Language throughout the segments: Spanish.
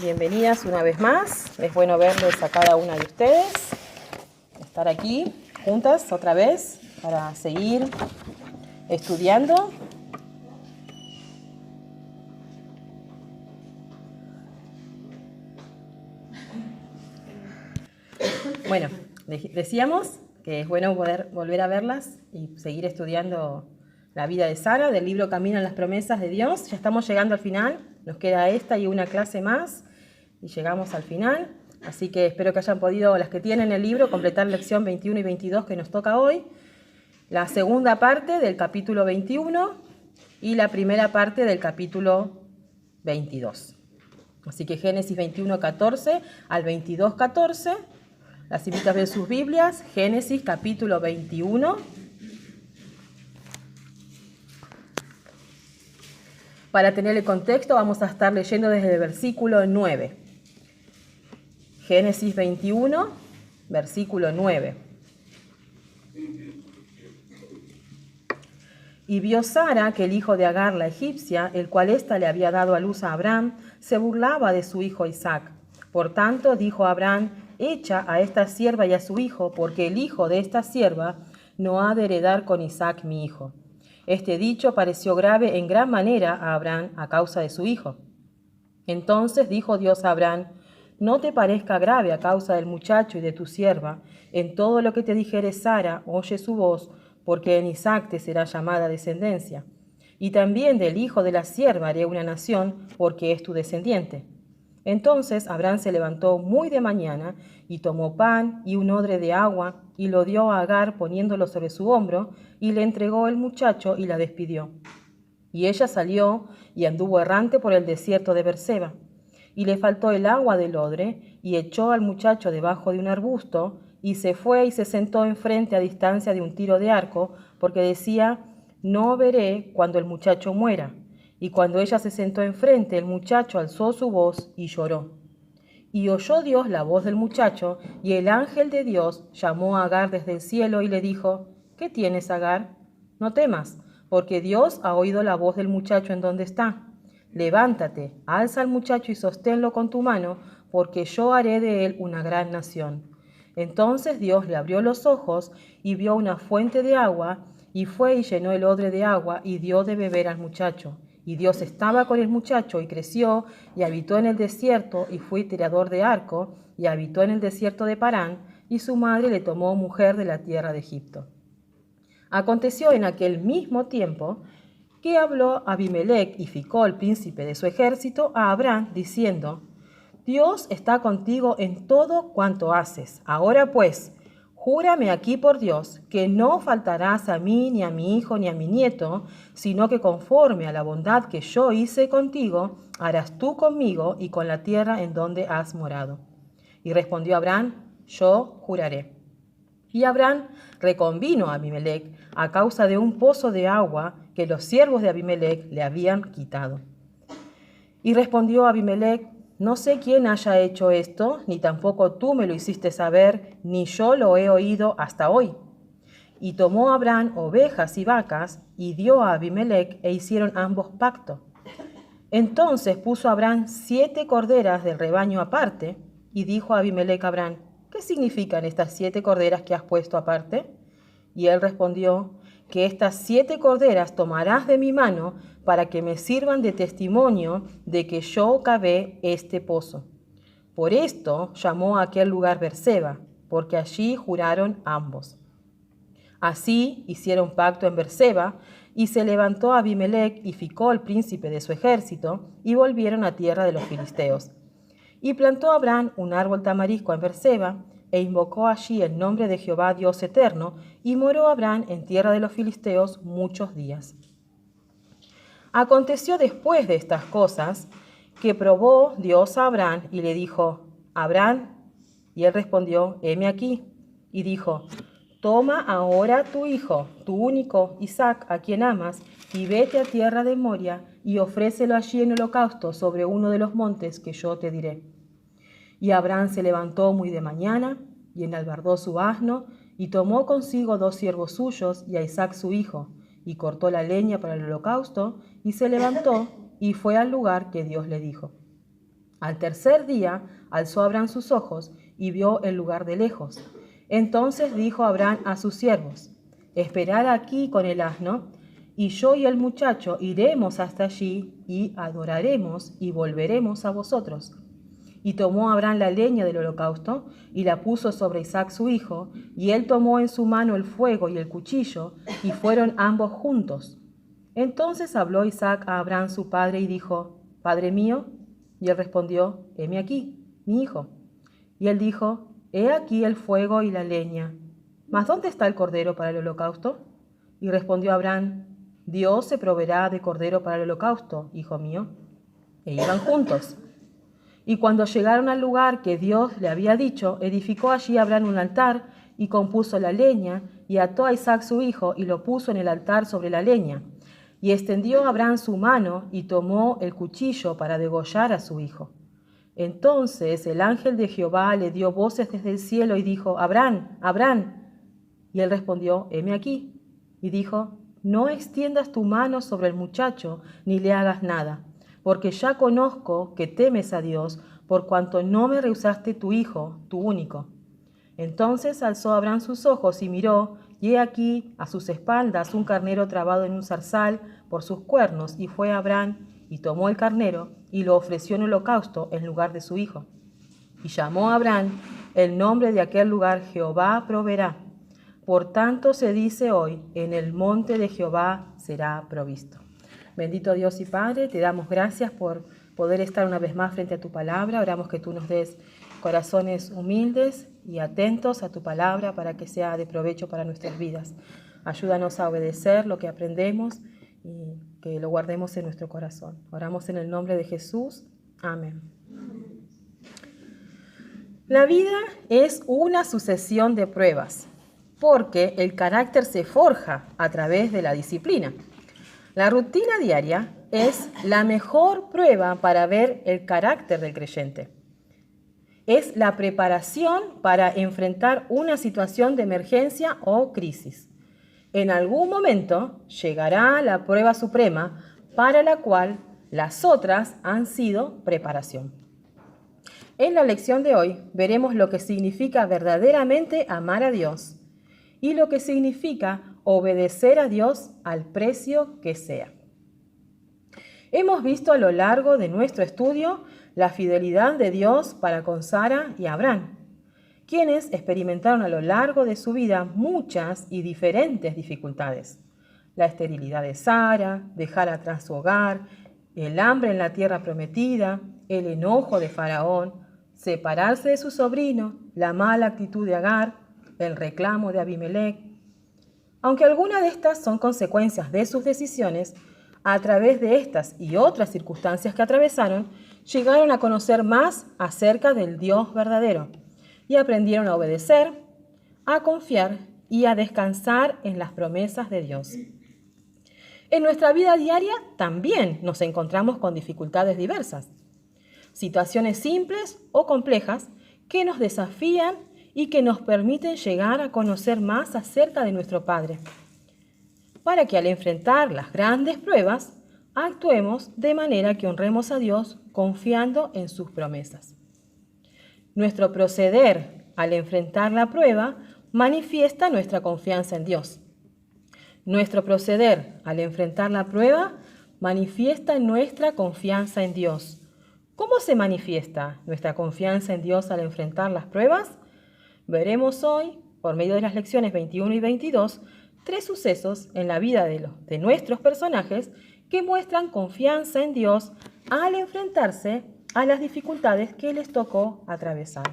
Bienvenidas una vez más. Es bueno verles a cada una de ustedes. Estar aquí juntas otra vez para seguir estudiando. Bueno, decíamos que es bueno poder volver a verlas y seguir estudiando la vida de Sara, del libro Camino en las promesas de Dios. Ya estamos llegando al final, nos queda esta y una clase más y llegamos al final. Así que espero que hayan podido, las que tienen el libro, completar lección 21 y 22 que nos toca hoy, la segunda parte del capítulo 21 y la primera parte del capítulo 22. Así que Génesis 21:14 al 22:14. Las invito a ver sus Biblias, Génesis capítulo 21. Para tener el contexto vamos a estar leyendo desde el versículo 9. Génesis 21, versículo 9. Y vio Sara que el hijo de Agar la egipcia, el cual ésta le había dado a luz a Abraham, se burlaba de su hijo Isaac. Por tanto dijo Abraham: echa a esta sierva y a su hijo, porque el hijo de esta sierva no ha de heredar con Isaac mi hijo. Este dicho pareció grave en gran manera a Abraham a causa de su hijo. Entonces dijo Dios a Abraham: no te parezca grave a causa del muchacho y de tu sierva. En todo lo que te dijere Sara, oye su voz, porque en Isaac te será llamada descendencia. Y también del hijo de la sierva haré una nación, porque es tu descendiente. Entonces Abraham se levantó muy de mañana y tomó pan y un odre de agua y lo dio a Agar poniéndolo sobre su hombro y le entregó el muchacho y la despidió. Y ella salió y anduvo errante por el desierto de Berseba. Y le faltó el agua del odre y echó al muchacho debajo de un arbusto y se fue y se sentó enfrente a distancia de un tiro de arco porque decía: no veré cuando el muchacho muera. Y cuando ella se sentó enfrente, el muchacho alzó su voz y lloró. Y oyó Dios la voz del muchacho, y el ángel de Dios llamó a Agar desde el cielo y le dijo: ¿qué tienes, Agar? No temas, porque Dios ha oído la voz del muchacho en donde está. Levántate, alza al muchacho y sosténlo con tu mano, porque yo haré de él una gran nación. Entonces Dios le abrió los ojos y vio una fuente de agua, y fue y llenó el odre de agua y dio de beber al muchacho. Y Dios estaba con el muchacho y creció y habitó en el desierto y fue tirador de arco y habitó en el desierto de Parán, y su madre le tomó mujer de la tierra de Egipto. Aconteció en aquel mismo tiempo que habló Abimelec y Ficol, príncipe de su ejército, a Abraham, diciendo: Dios está contigo en todo cuanto haces. Ahora pues, júrame aquí por Dios que no faltarás a mí, ni a mi hijo, ni a mi nieto, sino que conforme a la bondad que yo hice contigo, harás tú conmigo y con la tierra en donde has morado. Y respondió Abraham: yo juraré. Y Abraham reconvino a Abimelec a causa de un pozo de agua que los siervos de Abimelec le habían quitado. Y respondió Abimelec: no sé quién haya hecho esto, ni tampoco tú me lo hiciste saber, ni yo lo he oído hasta hoy. Y tomó Abraham ovejas y vacas, y dio a Abimelec, e hicieron ambos pacto. Entonces puso Abraham 7 corderas del rebaño aparte, y dijo a Abimelec a Abraham: ¿qué significan estas 7 corderas que has puesto aparte? Y él respondió: que estas 7 corderas tomarás de mi mano para que me sirvan de testimonio de que yo cavé este pozo. Por esto llamó a aquel lugar Berseba, porque allí juraron ambos. Así hicieron pacto en Berseba, y se levantó Abimelec y Ficol, príncipe de su ejército, y volvieron a tierra de los filisteos. Y plantó Abraham un árbol tamarisco en Berseba, e invocó allí el nombre de Jehová Dios eterno, y moró Abraham en tierra de los filisteos muchos días. Aconteció después de estas cosas que probó Dios a Abraham y le dijo: Abraham. Y él respondió: heme aquí. Y dijo: toma ahora tu hijo, tu único Isaac, a quien amas, y vete a tierra de Moria y ofrécelo allí en holocausto sobre uno de los montes que yo te diré. Y Abraham se levantó muy de mañana y enalbardó su asno y tomó consigo 2 siervos suyos y a Isaac su hijo, y cortó la leña para el holocausto y se levantó y fue al lugar que Dios le dijo. Al tercer día alzó Abraham sus ojos y vio el lugar de lejos. Entonces dijo Abraham a sus siervos: Esperad aquí con el asno, y yo y el muchacho iremos hasta allí y adoraremos y volveremos a vosotros. Y tomó Abraham la leña del holocausto y la puso sobre Isaac su hijo, y él tomó en su mano el fuego y el cuchillo, y fueron ambos juntos. Entonces habló Isaac a Abraham su padre y dijo: Padre mío. Y él respondió: Heme aquí, mi hijo. Y él dijo: He aquí el fuego y la leña, mas ¿dónde está el cordero para el holocausto? Y respondió Abraham: Dios se proveerá de cordero para el holocausto, hijo mío. E iban juntos. Y cuando llegaron al lugar que Dios le había dicho, edificó allí Abraham un altar y compuso la leña, y ató a Isaac su hijo y lo puso en el altar sobre la leña. Y extendió Abraham su mano y tomó el cuchillo para degollar a su hijo. Entonces el ángel de Jehová le dio voces desde el cielo y dijo: Abraham, Abraham. Y él respondió: Heme aquí. Y dijo: No extiendas tu mano sobre el muchacho, ni le hagas nada, porque ya conozco que temes a Dios, por cuanto no me rehusaste tu hijo, tu único. Entonces alzó Abraham sus ojos y miró, y he aquí a sus espaldas un carnero trabado en un zarzal por sus cuernos, y fue Abraham y tomó el carnero y lo ofreció en holocausto en lugar de su hijo. Y llamó a Abraham el nombre de aquel lugar: Jehová proveerá. Por tanto se dice hoy: en el monte de Jehová será provisto. Bendito Dios y Padre, te damos gracias por poder estar una vez más frente a tu palabra. Oramos que tú nos des corazones humildes y atentos a tu palabra para que sea de provecho para nuestras vidas. Ayúdanos a obedecer lo que aprendemos y que lo guardemos en nuestro corazón. Oramos en el nombre de Jesús. Amén. La vida es una sucesión de pruebas, porque el carácter se forja a través de la disciplina. La rutina diaria es la mejor prueba para ver el carácter del creyente. Es la preparación para enfrentar una situación de emergencia o crisis. En algún momento llegará la prueba suprema para la cual las otras han sido preparación. En la lección de hoy veremos lo que significa verdaderamente amar a Dios y lo que significa obedecer a Dios al precio que sea. Hemos visto a lo largo de nuestro estudio la fidelidad de Dios para con Sara y Abraham, quienes experimentaron a lo largo de su vida muchas y diferentes dificultades. La esterilidad de Sara, dejar atrás su hogar, el hambre en la tierra prometida, el enojo de Faraón, separarse de su sobrino, la mala actitud de Agar, el reclamo de Abimelech. Aunque algunas de estas son consecuencias de sus decisiones, a través de estas y otras circunstancias que atravesaron, llegaron a conocer más acerca del Dios verdadero y aprendieron a obedecer, a confiar y a descansar en las promesas de Dios. En nuestra vida diaria también nos encontramos con dificultades diversas, situaciones simples o complejas que nos desafían y que nos permiten llegar a conocer más acerca de nuestro Padre, para que al enfrentar las grandes pruebas, actuemos de manera que honremos a Dios confiando en sus promesas. Nuestro proceder al enfrentar la prueba manifiesta nuestra confianza en Dios. Nuestro proceder al enfrentar la prueba manifiesta nuestra confianza en Dios. ¿Cómo se manifiesta nuestra confianza en Dios al enfrentar las pruebas? Veremos hoy, por medio de las lecciones 21 y 22, 3 sucesos en la vida de nuestros personajes que muestran confianza en Dios al enfrentarse a las dificultades que les tocó atravesar.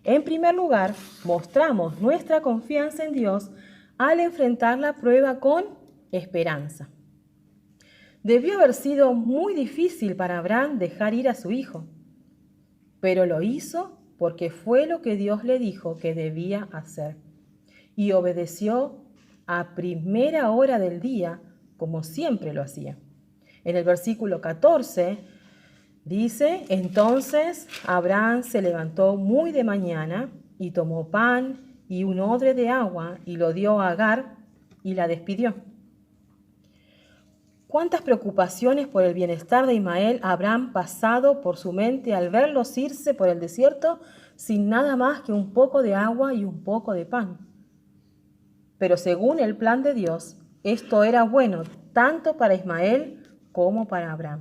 En primer lugar, mostramos nuestra confianza en Dios al enfrentar la prueba con esperanza. Debió haber sido muy difícil para Abraham dejar ir a su hijo, pero lo hizo porque fue lo que Dios le dijo que debía hacer, y obedeció a primera hora del día, como siempre lo hacía. En el versículo 14 dice: Entonces Abraham se levantó muy de mañana y tomó pan y un odre de agua y lo dio a Agar y la despidió. ¿Cuántas preocupaciones por el bienestar de Ismael habrán pasado por su mente al verlos irse por el desierto sin nada más que un poco de agua y un poco de pan? Pero según el plan de Dios, esto era bueno tanto para Ismael como para Abraham.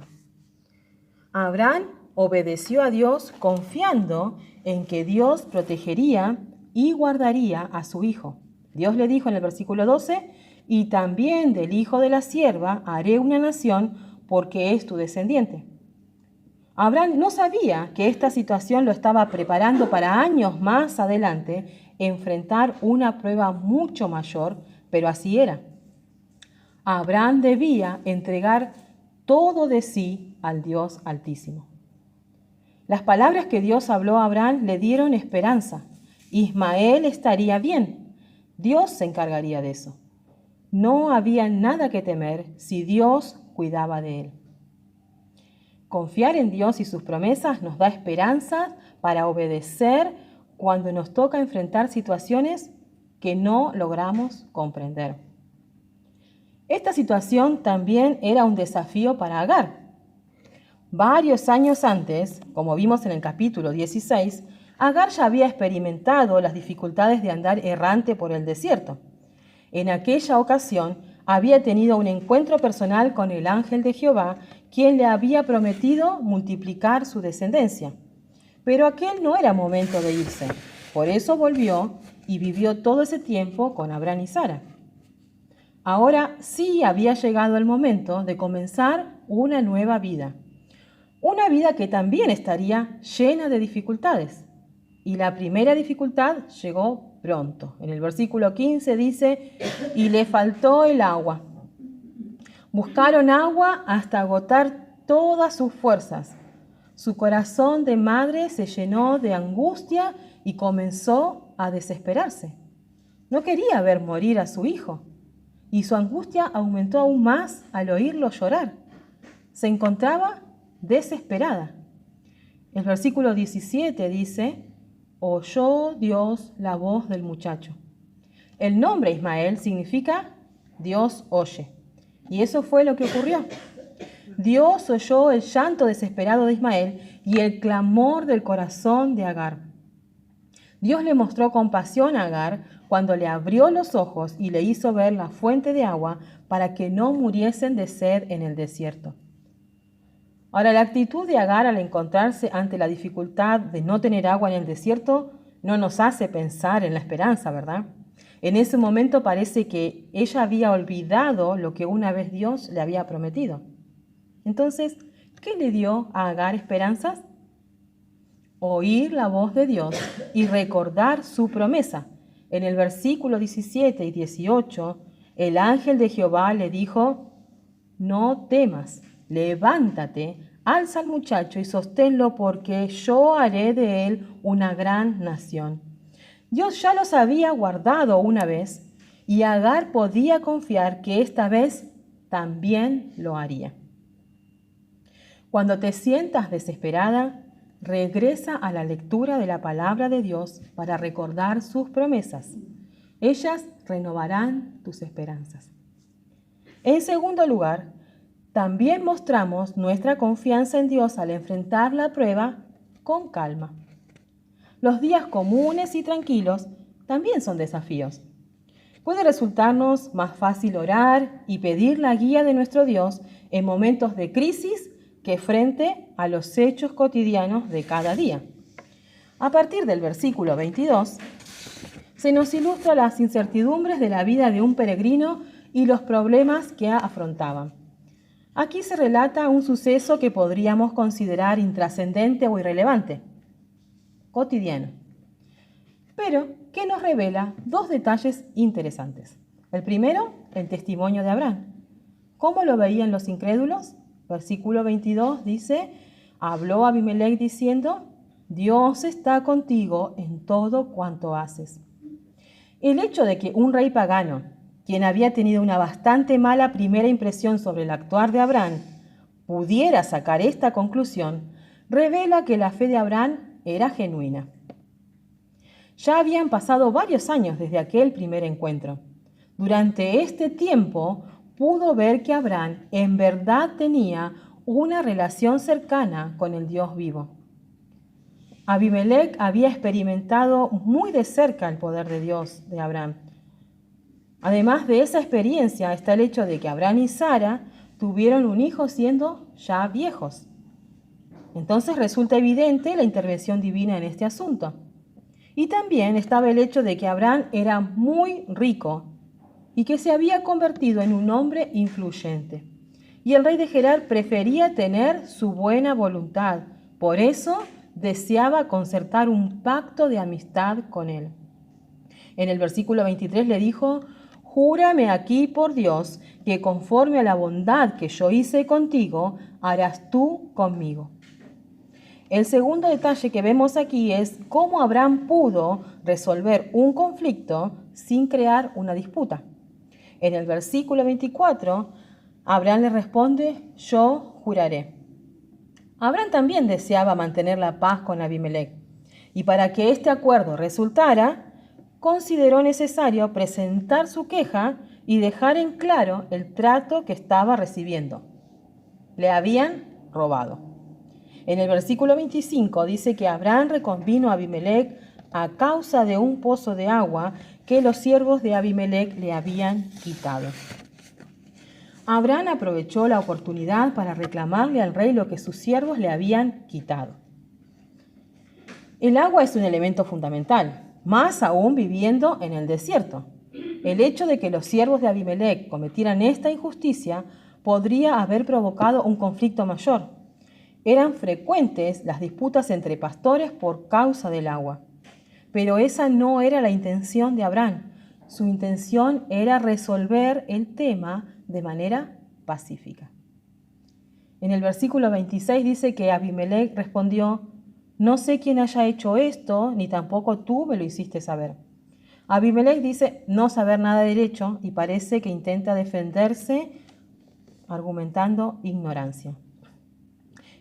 Abraham obedeció a Dios confiando en que Dios protegería y guardaría a su hijo. Dios le dijo en el versículo 12, y también del hijo de la sierva haré una nación porque es tu descendiente. Abraham no sabía que esta situación lo estaba preparando para años más adelante enfrentar una prueba mucho mayor, pero así era. Abraham debía entregar todo de sí al Dios Altísimo. Las palabras que Dios habló a Abraham le dieron esperanza. Ismael estaría bien. Dios se encargaría de eso. No había nada que temer si Dios cuidaba de él. Confiar en Dios y sus promesas nos da esperanza para obedecer cuando nos toca enfrentar situaciones que no logramos comprender. Esta situación también era un desafío para Agar. Varios años antes, como vimos en el capítulo 16, Agar ya había experimentado las dificultades de andar errante por el desierto. En aquella ocasión había tenido un encuentro personal con el ángel de Jehová, quien le había prometido multiplicar su descendencia. Pero aquel no era momento de irse. Por eso volvió y vivió todo ese tiempo con Abraham y Sara. Ahora sí había llegado el momento de comenzar una nueva vida. Una vida que también estaría llena de dificultades. Y la primera dificultad llegó pronto. En el versículo 15 dice, y le faltó el agua. Buscaron agua hasta agotar todas sus fuerzas. Su corazón de madre se llenó de angustia y comenzó a desesperarse. No quería ver morir a su hijo. Y su angustia aumentó aún más al oírlo llorar. Se encontraba desesperada. El versículo 17 dice, oyó Dios la voz del muchacho. El nombre Ismael significa Dios oye. Y eso fue lo que ocurrió. Dios oyó el llanto desesperado de Ismael y el clamor del corazón de Agar. Dios le mostró compasión a Agar cuando le abrió los ojos y le hizo ver la fuente de agua para que no muriesen de sed en el desierto. Ahora, la actitud de Agar al encontrarse ante la dificultad de no tener agua en el desierto no nos hace pensar en la esperanza, ¿verdad? En ese momento parece que ella había olvidado lo que una vez Dios le había prometido. Entonces, ¿qué le dio a Agar esperanzas? Oír la voz de Dios y recordar su promesa. En el versículo 17 y 18, el ángel de Jehová le dijo, no temas, levántate, alza al muchacho y sosténlo porque yo haré de él una gran nación. Dios ya los había guardado una vez y Agar podía confiar que esta vez también lo haría. Cuando te sientas desesperada, regresa a la lectura de la palabra de Dios para recordar sus promesas. Ellas renovarán tus esperanzas. En segundo lugar, también mostramos nuestra confianza en Dios al enfrentar la prueba con calma. Los días comunes y tranquilos también son desafíos. Puede resultarnos más fácil orar y pedir la guía de nuestro Dios en momentos de crisis que frente a los hechos cotidianos de cada día. A partir del versículo 22, se nos ilustra las incertidumbres de la vida de un peregrino y los problemas que afrontaban. Aquí se relata un suceso que podríamos considerar intrascendente o irrelevante, cotidiano, pero que nos revela dos detalles interesantes. El primero, el testimonio de Abraham. ¿Cómo lo veían los incrédulos? Versículo 22 dice, habló Abimelech diciendo, Dios está contigo en todo cuanto haces. El hecho de que un rey pagano, quien había tenido una bastante mala primera impresión sobre el actuar de Abraham, pudiera sacar esta conclusión, revela que la fe de Abraham era genuina. Ya habían pasado varios años desde aquel primer encuentro. Durante este tiempo pudo ver que Abraham en verdad tenía una relación cercana con el Dios vivo. Abimelec había experimentado muy de cerca el poder de Dios de Abraham. Además de esa experiencia está el hecho de que Abraham y Sara tuvieron un hijo siendo ya viejos. Entonces resulta evidente la intervención divina en este asunto. Y también estaba el hecho de que Abraham era muy rico y que se había convertido en un hombre influyente. Y el rey de Gerar prefería tener su buena voluntad. Por eso deseaba concertar un pacto de amistad con él. En el versículo 23 le dijo: «Júrame aquí por Dios que conforme a la bondad que yo hice contigo, harás tú conmigo». El segundo detalle que vemos aquí es cómo Abraham pudo resolver un conflicto sin crear una disputa. En el versículo 24, Abraham le responde: «Yo juraré». Abraham también deseaba mantener la paz con Abimelec, y para que este acuerdo resultara, consideró necesario presentar su queja y dejar en claro el trato que estaba recibiendo. Le habían robado. En el versículo 25 dice que Abraham reconvino a Abimelec a causa de un pozo de agua que los siervos de Abimelec le habían quitado. Abraham aprovechó la oportunidad para reclamarle al rey lo que sus siervos le habían quitado. El agua es un elemento fundamental, más aún viviendo en el desierto. El hecho de que los siervos de Abimelec cometieran esta injusticia podría haber provocado un conflicto mayor. Eran frecuentes las disputas entre pastores por causa del agua. Pero esa no era la intención de Abraham. Su intención era resolver el tema de manera pacífica. En el versículo 26 dice que Abimelec respondió: «No sé quién haya hecho esto, ni tampoco tú me lo hiciste saber». Abimelec dice no saber nada de derecho y parece que intenta defenderse argumentando ignorancia.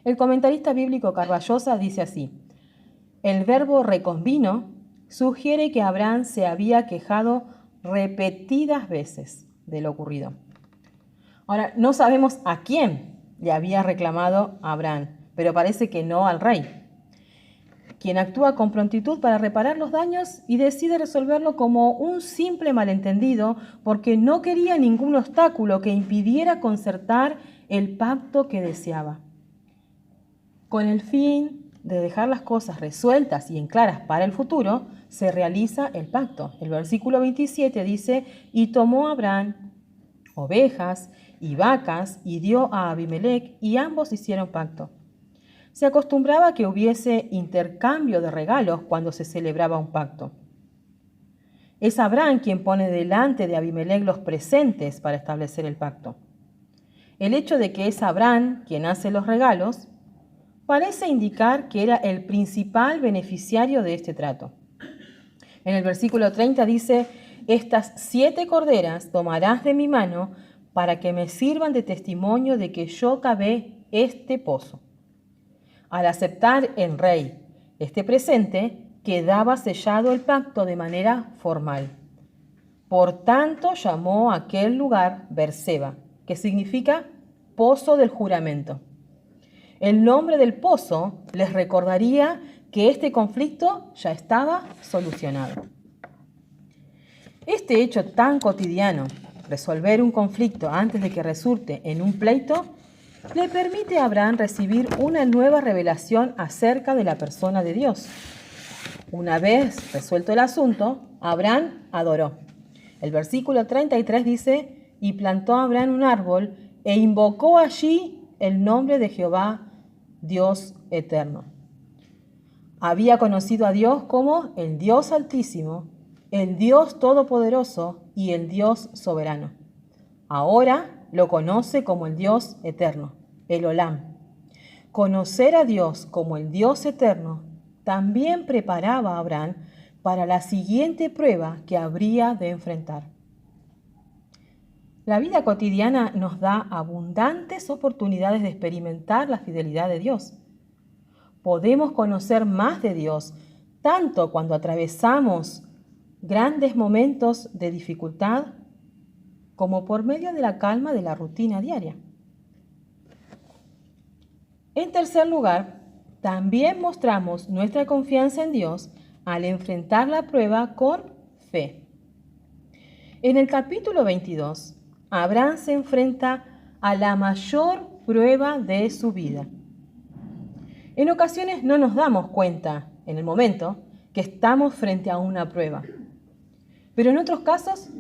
El comentarista bíblico Carballosa dice así: el verbo reconvino sugiere que Abraham se había quejado repetidas veces de lo ocurrido. Ahora, no sabemos a quién le había reclamado Abraham, pero parece que no al rey, quien actúa con prontitud para reparar los daños y decide resolverlo como un simple malentendido porque no quería ningún obstáculo que impidiera concertar el pacto que deseaba. Con el fin de dejar las cosas resueltas y en claras para el futuro, se realiza el pacto. El versículo 27 dice: «Y tomó Abraham ovejas y vacas y dio a Abimelec, y ambos hicieron pacto». Se acostumbraba que hubiese intercambio de regalos cuando se celebraba un pacto. Es Abraham quien pone delante de Abimelec los presentes para establecer el pacto. El hecho de que es Abraham quien hace los regalos parece indicar que era el principal beneficiario de este trato. En el versículo 30 dice: «Estas 7 corderas tomarás de mi mano para que me sirvan de testimonio de que yo cavé este pozo». Al aceptar el rey este presente, quedaba sellado el pacto de manera formal. Por tanto, llamó a aquel lugar Berseba, que significa pozo del juramento. El nombre del pozo les recordaría que este conflicto ya estaba solucionado. Este hecho tan cotidiano, resolver un conflicto antes de que resulte en un pleito, le permite a Abraham recibir una nueva revelación acerca de la persona de Dios. Una vez resuelto el asunto, Abraham adoró. El versículo 33 dice: «Y plantó Abraham un árbol e invocó allí el nombre de Jehová, Dios eterno». Había conocido a Dios como el Dios Altísimo, el Dios Todopoderoso y el Dios Soberano. Ahora lo conoce como el Dios eterno, el Olam. Conocer a Dios como el Dios eterno también preparaba a Abraham para la siguiente prueba que habría de enfrentar. La vida cotidiana nos da abundantes oportunidades de experimentar la fidelidad de Dios. Podemos conocer más de Dios tanto cuando atravesamos grandes momentos de dificultad como por medio de la calma de la rutina diaria. En tercer lugar, también mostramos nuestra confianza en Dios al enfrentar la prueba con fe. En el capítulo 22, Abraham se enfrenta a la mayor prueba de su vida. En ocasiones no nos damos cuenta, en el momento, que estamos frente a una prueba. Pero en otros casos,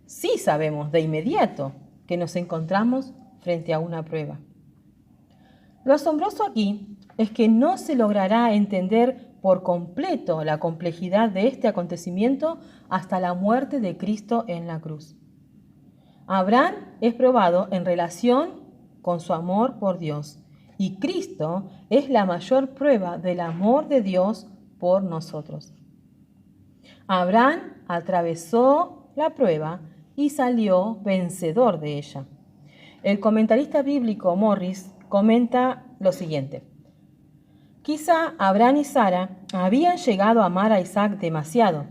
sí sabemos de inmediato que nos encontramos frente a una prueba. Lo asombroso aquí es que no se logrará entender por completo la complejidad de este acontecimiento hasta la muerte de Cristo en la cruz. Abraham es probado en relación con su amor por Dios, y Cristo es la mayor prueba del amor de Dios por nosotros. Abraham atravesó la prueba y salió vencedor de ella. El comentarista bíblico Morris comenta lo siguiente: quizá Abraham y Sara habían llegado a amar a Isaac demasiado.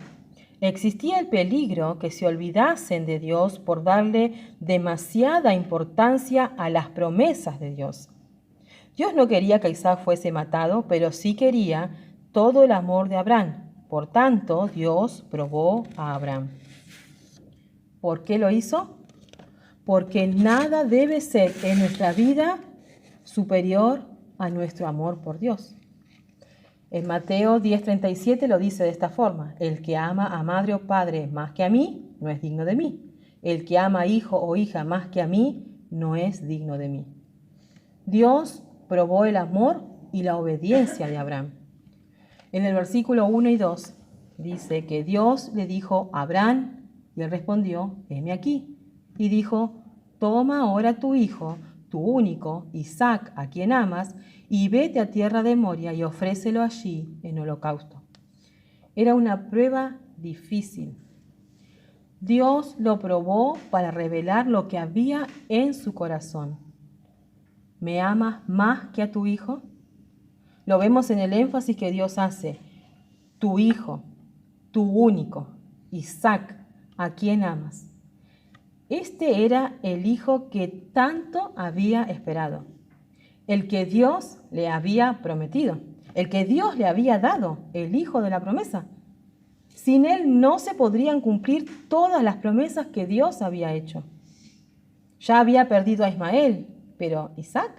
Existía el peligro que se olvidasen de Dios por darle demasiada importancia a las promesas de Dios. Dios no quería que Isaac fuese matado, pero sí quería todo el amor de Abraham. Por tanto, Dios probó a Abraham. ¿Por qué lo hizo? Porque nada debe ser en nuestra vida superior a nuestro amor por Dios. En Mateo 10:37 lo dice de esta forma: el que ama a madre o padre más que a mí, no es digno de mí. El que ama a hijo o hija más que a mí, no es digno de mí. Dios probó el amor y la obediencia de Abraham. En el versículo 1 y 2 dice que Dios le dijo a Abraham, y él respondió: heme aquí. Y dijo: toma ahora tu hijo, tu único, Isaac, a quien amas, y vete a tierra de Moria y ofrécelo allí en holocausto. Era una prueba difícil. Dios lo probó para revelar lo que había en su corazón. ¿Me amas más que a tu hijo? Lo vemos en el énfasis que Dios hace. Tu hijo, tu único, Isaac, a quien amas. Este era el hijo que tanto había esperado, el que Dios le había prometido, el que Dios le había dado, el hijo de la promesa. Sin él no se podrían cumplir todas las promesas que Dios había hecho. Ya había perdido a Ismael, pero Isaac,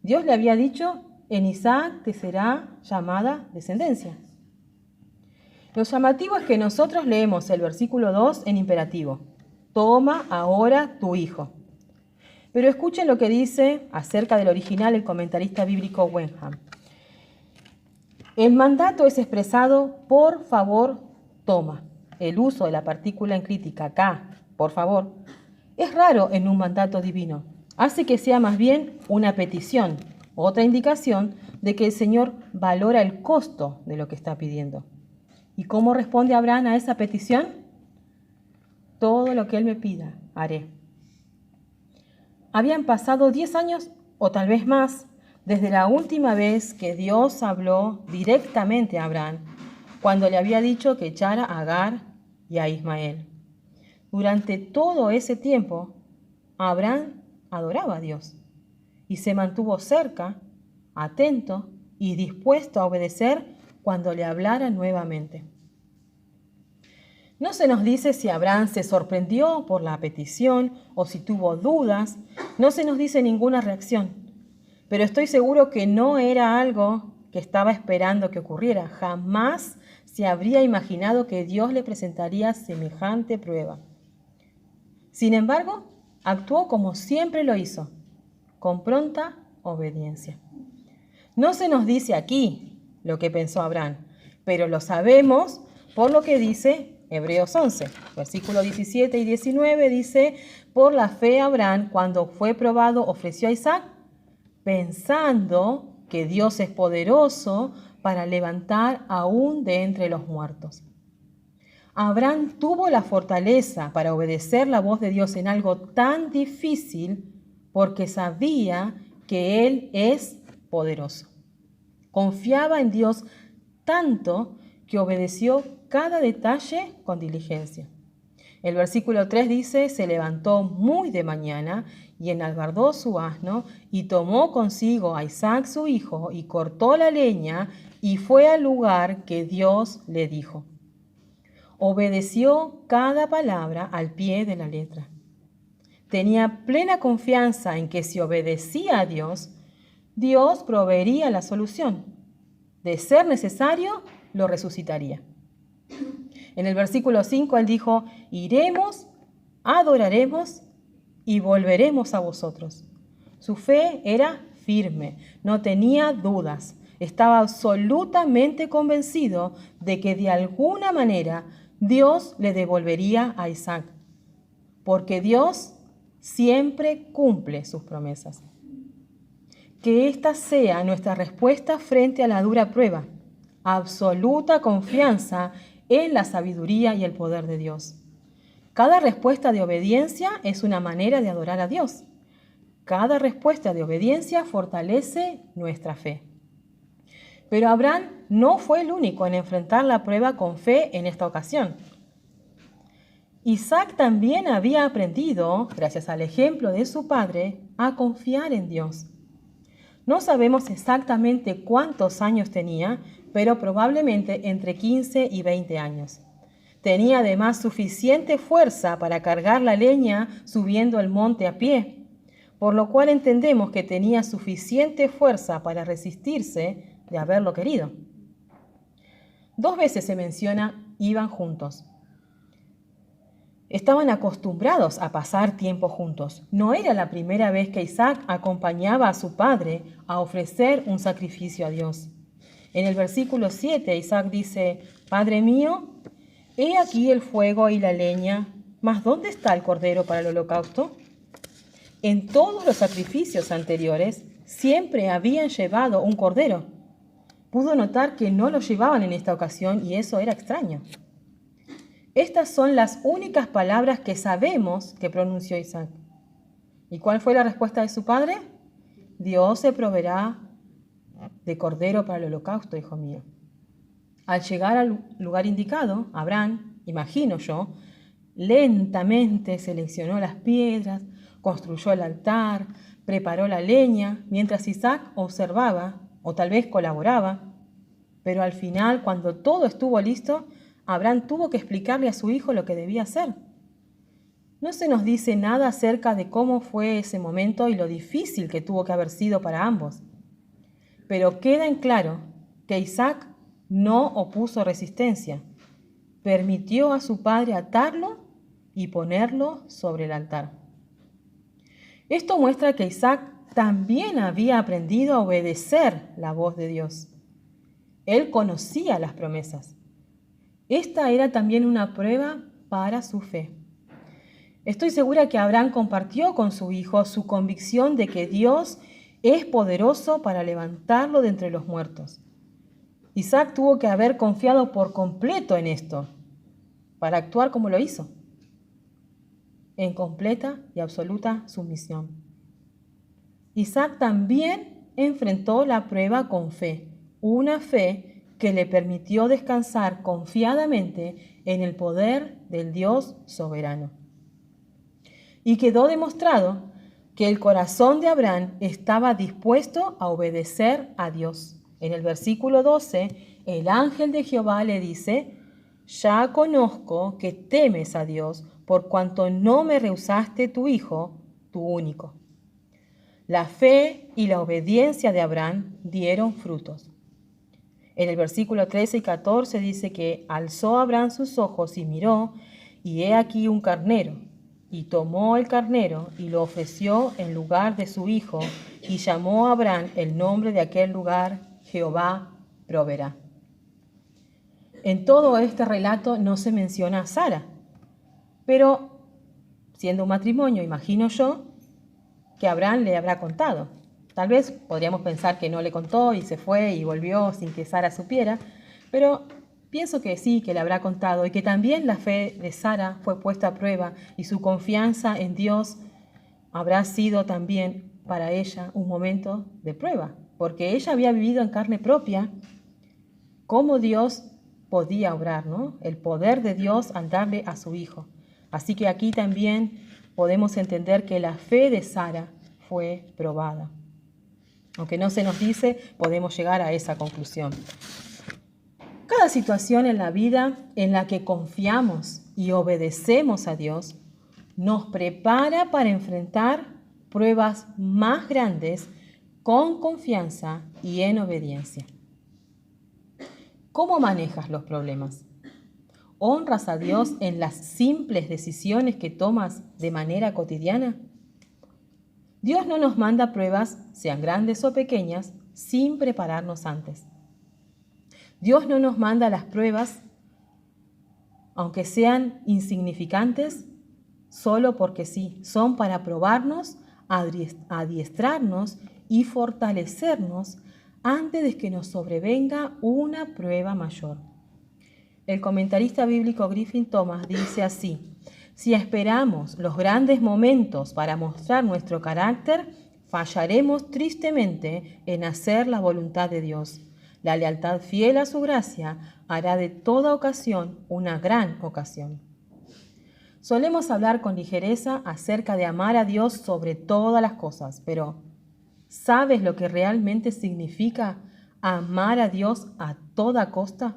Dios le había dicho: en Isaac te será llamada descendencia. Lo llamativo es que nosotros leemos el versículo 2 en imperativo: toma ahora tu hijo. Pero escuchen lo que dice acerca del original el comentarista bíblico Wenham. El mandato es expresado: por favor, toma. El uso de la partícula encrítica acá, por favor, es raro en un mandato divino. Hace que sea más bien una petición, otra indicación de que el Señor valora el costo de lo que está pidiendo. ¿Y cómo responde Abraham a esa petición? Todo lo que él me pida, haré. Habían pasado 10 años o tal vez más desde la última vez que Dios habló directamente a Abraham, cuando le había dicho que echara a Agar y a Ismael. Durante todo ese tiempo, Abraham adoraba a Dios y se mantuvo cerca, atento y dispuesto a obedecer cuando le hablara nuevamente. No se nos dice si Abraham se sorprendió por la petición o si tuvo dudas. No se nos dice ninguna reacción. Pero estoy seguro que no era algo que estaba esperando que ocurriera. Jamás se habría imaginado que Dios le presentaría semejante prueba. Sin embargo, actuó como siempre lo hizo, con pronta obediencia. No se nos dice aquí lo que pensó Abraham, pero lo sabemos por lo que dice Hebreos 11, versículos 17 y 19, dice: por la fe Abraham, cuando fue probado, ofreció a Isaac, pensando que Dios es poderoso para levantar aún de entre los muertos. Abraham tuvo la fortaleza para obedecer la voz de Dios en algo tan difícil porque sabía que Él es poderoso. Confiaba en Dios tanto que obedeció cada detalle con diligencia. El versículo 3 dice, se levantó muy de mañana y enalbardó su asno y tomó consigo a Isaac su hijo y cortó la leña y fue al lugar que Dios le dijo. Obedeció cada palabra al pie de la letra. Tenía plena confianza en que si obedecía a Dios, Dios proveería la solución. De ser necesario, lo resucitaría. En el versículo 5 él dijo, iremos, adoraremos y volveremos a vosotros. Su fe era firme, no tenía dudas. Estaba absolutamente convencido de que de alguna manera Dios le devolvería a Isaac, porque Dios siempre cumple sus promesas. Que esta sea nuestra respuesta frente a la dura prueba, absoluta confianza en la sabiduría y el poder de Dios. Cada respuesta de obediencia es una manera de adorar a Dios. Cada respuesta de obediencia fortalece nuestra fe. Pero Abraham no fue el único en enfrentar la prueba con fe en esta ocasión. Isaac también había aprendido, gracias al ejemplo de su padre, a confiar en Dios. No sabemos exactamente cuántos años tenía, pero probablemente entre 15 y 20 años. Tenía además suficiente fuerza para cargar la leña subiendo el monte a pie, por lo cual entendemos que tenía suficiente fuerza para resistirse de haberlo querido. 2 veces se menciona, iban juntos. Estaban acostumbrados a pasar tiempo juntos. No era la primera vez que Isaac acompañaba a su padre a ofrecer un sacrificio a Dios. En el versículo 7, Isaac dice, Padre mío, he aquí el fuego y la leña, mas ¿dónde está el cordero para el holocausto? En todos los sacrificios anteriores siempre habían llevado un cordero. Pudo notar que no lo llevaban en esta ocasión y eso era extraño. Estas son las únicas palabras que sabemos que pronunció Isaac. ¿Y cuál fue la respuesta de su padre? Dios se proveerá de cordero para el holocausto, hijo mío. Al llegar al lugar indicado, Abraham, imagino yo, lentamente seleccionó las piedras, construyó el altar, preparó la leña, mientras Isaac observaba o tal vez colaboraba. Pero al final, cuando todo estuvo listo, Abraham tuvo que explicarle a su hijo lo que debía hacer. No se nos dice nada acerca de cómo fue ese momento y lo difícil que tuvo que haber sido para ambos. Pero queda en claro que Isaac no opuso resistencia. Permitió a su padre atarlo y ponerlo sobre el altar. Esto muestra que Isaac también había aprendido a obedecer la voz de Dios. Él conocía las promesas. Esta era también una prueba para su fe. Estoy segura que Abraham compartió con su hijo su convicción de que Dios es poderoso para levantarlo de entre los muertos. Isaac tuvo que haber confiado por completo en esto para actuar como lo hizo, en completa y absoluta sumisión. Isaac también enfrentó la prueba con fe, una fe que le permitió descansar confiadamente en el poder del Dios soberano. Y quedó demostrado que el corazón de Abraham estaba dispuesto a obedecer a Dios. En el versículo 12, el ángel de Jehová le dice, ya conozco que temes a Dios, por cuanto no me rehusaste tu hijo, tu único. La fe y la obediencia de Abraham dieron frutos. En el versículo 13 y 14 dice que alzó Abraham sus ojos y miró, y he aquí un carnero, y tomó el carnero y lo ofreció en lugar de su hijo, y llamó a Abraham el nombre de aquel lugar, Jehová proveerá. En todo este relato no se menciona a Sara, pero siendo un matrimonio, imagino yo, que Abraham le habrá contado. Tal vez podríamos pensar que no le contó y se fue y volvió sin que Sara supiera, pero pienso que sí, que le habrá contado y que también la fe de Sara fue puesta a prueba y su confianza en Dios habrá sido también para ella un momento de prueba, porque ella había vivido en carne propia cómo Dios podía obrar, ¿no? El poder de Dios al darle a su hijo. Así que aquí también podemos entender que la fe de Sara fue probada. Aunque no se nos dice, podemos llegar a esa conclusión. Cada situación en la vida en la que confiamos y obedecemos a Dios nos prepara para enfrentar pruebas más grandes con confianza y en obediencia. ¿Cómo manejas los problemas? ¿Honras a Dios en las simples decisiones que tomas de manera cotidiana? Dios no nos manda pruebas, sean grandes o pequeñas, sin prepararnos antes. Dios no nos manda las pruebas, aunque sean insignificantes, solo porque sí, son para probarnos, adiestrarnos y fortalecernos antes de que nos sobrevenga una prueba mayor. El comentarista bíblico Griffin Thomas dice así: si esperamos los grandes momentos para mostrar nuestro carácter, fallaremos tristemente en hacer la voluntad de Dios. La lealtad fiel a su gracia hará de toda ocasión una gran ocasión. Solemos hablar con ligereza acerca de amar a Dios sobre todas las cosas, pero ¿sabes lo que realmente significa amar a Dios a toda costa?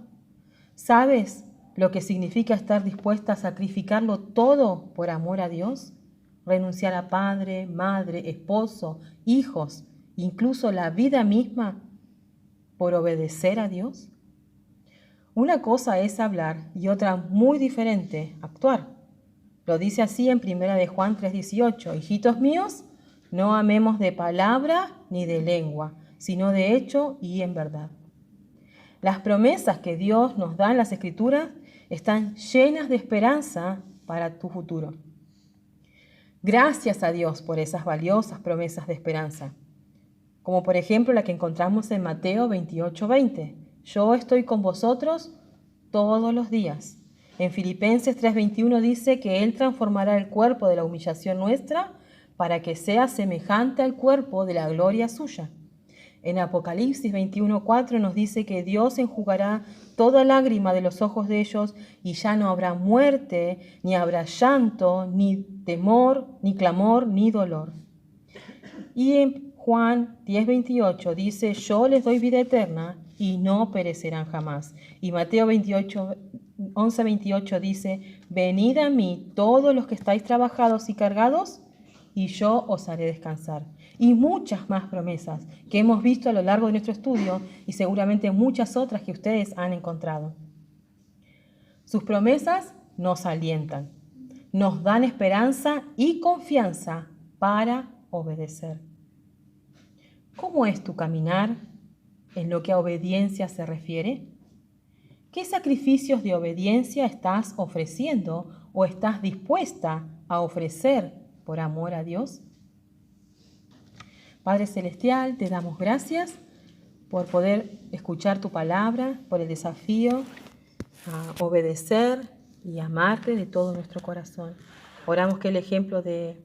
¿Sabes lo que significa estar dispuesta a sacrificarlo todo por amor a Dios? Renunciar a padre, madre, esposo, hijos, incluso la vida misma por obedecer a Dios. Una cosa es hablar y otra muy diferente, actuar. Lo dice así en 1 de Juan 3:18: hijitos míos, no amemos de palabra ni de lengua, sino de hecho y en verdad. Las promesas que Dios nos da en las Escrituras están llenas de esperanza para tu futuro. Gracias a Dios por esas valiosas promesas de esperanza, como por ejemplo la que encontramos en Mateo 28:20. Yo estoy con vosotros todos los días. En Filipenses 3:21 dice que Él transformará el cuerpo de la humillación nuestra para que sea semejante al cuerpo de la gloria suya. En Apocalipsis 21:4 nos dice que Dios enjugará toda lágrima de los ojos de ellos y ya no habrá muerte, ni habrá llanto, ni temor, ni clamor, ni dolor. Y en Juan 10:28 dice: yo les doy vida eterna y no perecerán jamás. Y Mateo 11:28 dice: venid a mí todos los que estáis trabajados y cargados, y yo os haré descansar. Y muchas más promesas que hemos visto a lo largo de nuestro estudio y seguramente muchas otras que ustedes han encontrado. Sus promesas nos alientan, nos dan esperanza y confianza para obedecer. ¿Cómo es tu caminar en lo que a obediencia se refiere? ¿Qué sacrificios de obediencia estás ofreciendo o estás dispuesta a ofrecer por amor a Dios? Padre Celestial, te damos gracias por poder escuchar tu palabra, por el desafío a obedecer y amarte de todo nuestro corazón. Oramos que el ejemplo de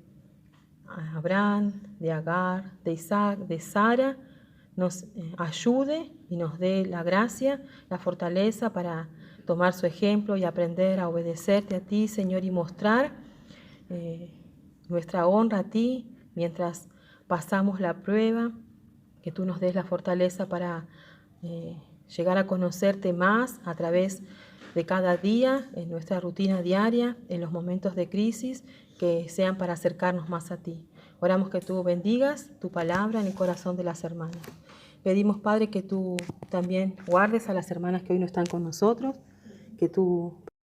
Abraham, de Agar, de Isaac, de Sara, nos ayude y nos dé la gracia, la fortaleza para tomar su ejemplo y aprender a obedecerte a ti, Señor, y mostrar nuestra honra a ti mientras pasamos la prueba, que tú nos des la fortaleza para llegar a conocerte más a través de cada día, en nuestra rutina diaria, en los momentos de crisis, que sean para acercarnos más a ti. Oramos que tú bendigas tu palabra en el corazón de las hermanas. Pedimos, Padre, que tú también guardes a las hermanas que hoy no están con nosotros, que tú